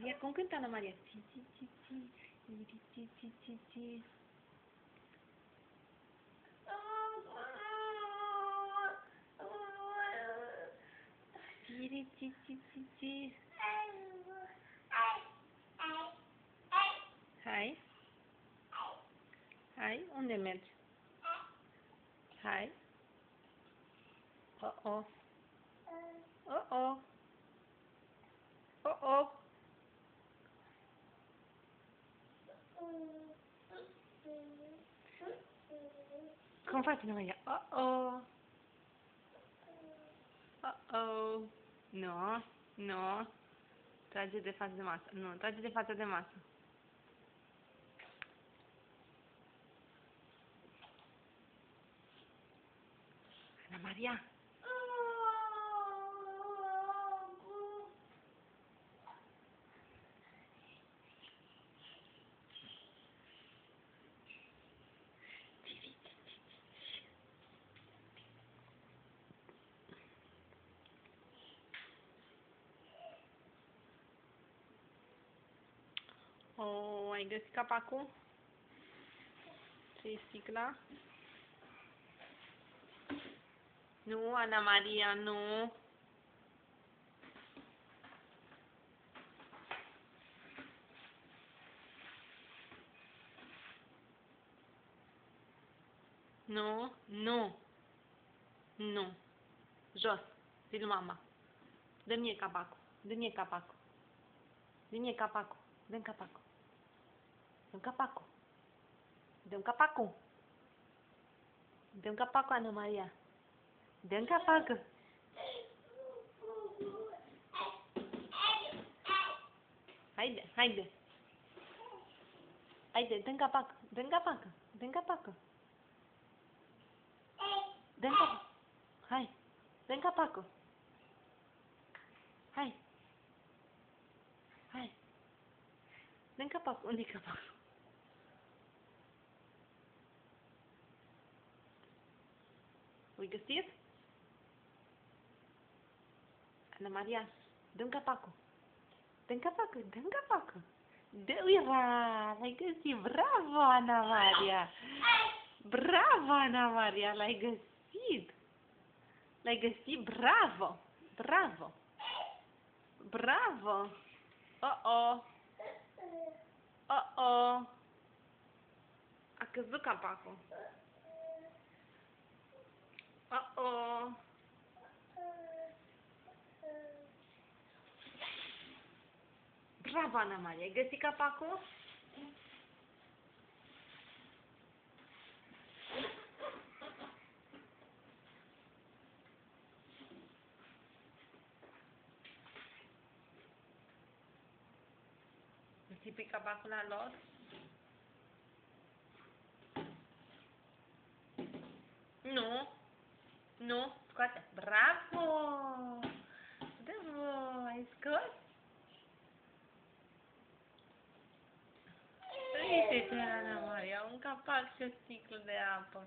Maria, cum cântă Ana Maria? Ti, ti, ti, ti, ti, ti, ti, ti, ti. Ti, ti, ti, ti, ti. Hai. Hai, unde mergi? Hai. Oh-oh. Oh-oh. Oh-oh. Cum faci, Ana Maria? Oh-oh. Oh-oh. Nu, nu. Trage de față de masă. Nu, trage de față de masă. Ana Maria. Oh, ai găsit capacul? Ce-i sticla? Nu, Ana Maria, nu. Nu, nu. Nu. Jos. Zi lui mama. Dă-mi mie capacul. Dă-mi mie capacul. Dă-mi mie capacul. Dă-mi capacul. Dă-mi capacul. Dă-mi capacul. Dă-mi capacul, Ana Maria. Dă-mi capacul. Haide, haide. Haide, dă-mi capacul. Dă-mi capacul. Dă-mi capacul. Dă-mi capacul. Hai. Dă-mi capacul. Hai. Hai. Dă-mi capacul. Unde-i capacul? L-ai găsit? Ana Maria, dă-mi capacul. Dă-mi capacul. Dă-mi capacul. Uira, l-ai găsit. Bravo, Ana Maria. Bravo, Ana Maria, l-ai găsit. L-ai găsit. Bravo. Bravo. Bravo. Oh-oh. Oh-oh. A căzut capacul. Oh-oh. Bravo, Ana Maria, ai găsit capacul? Îți pui capacul la loc? Nu. Nu. Scoate. Bravo! Bravo! Ai scos? Uite-te, Ana Maria, un capac și o sticlă de apă.